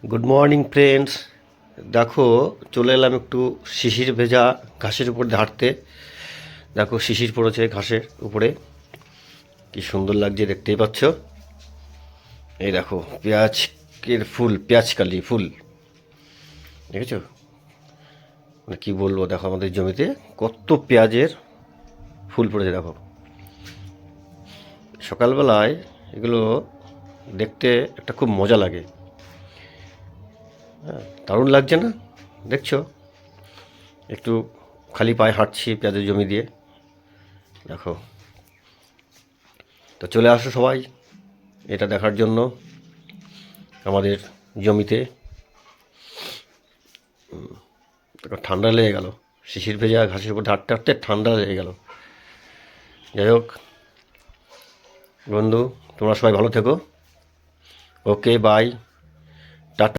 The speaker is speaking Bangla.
Good morning friends. দেখো, চলে এলাম একটু শিশির ভেজা ঘাসের উপর দিয়ে হাঁটতে। দেখো, শিশির পড়েছে ঘাসের উপরে, কি সুন্দর লাগছে দেখতেই পাচ্ছ। এই দেখো পেঁয়াজের ফুল, পেঁয়াজকালি ফুল দেখেছো? মানে কী বলবো, দেখো আমাদের জমিতে কত পেঁয়াজের ফুল পড়েছে। দেখো সকালবেলায় এগুলো দেখতে একটা খুব মজা লাগে। হ্যাঁ, দারুণ লাগছে না? দেখছো, একটু খালি পায়ে হাঁটছি পেঁয়াজের জমি দিয়ে। দেখো, তো চলে আসো সবাই এটা দেখার জন্য আমাদের জমিতে। দেখো, ঠান্ডা লেগে গেল, শিশির ভেজা ঘাসের উপর হাঁটতে হাঁটতে ঠান্ডা লেগে গেল। যাই হোক বন্ধু, তোমরা সবাই ভালো থেকো। ওকে, বাই।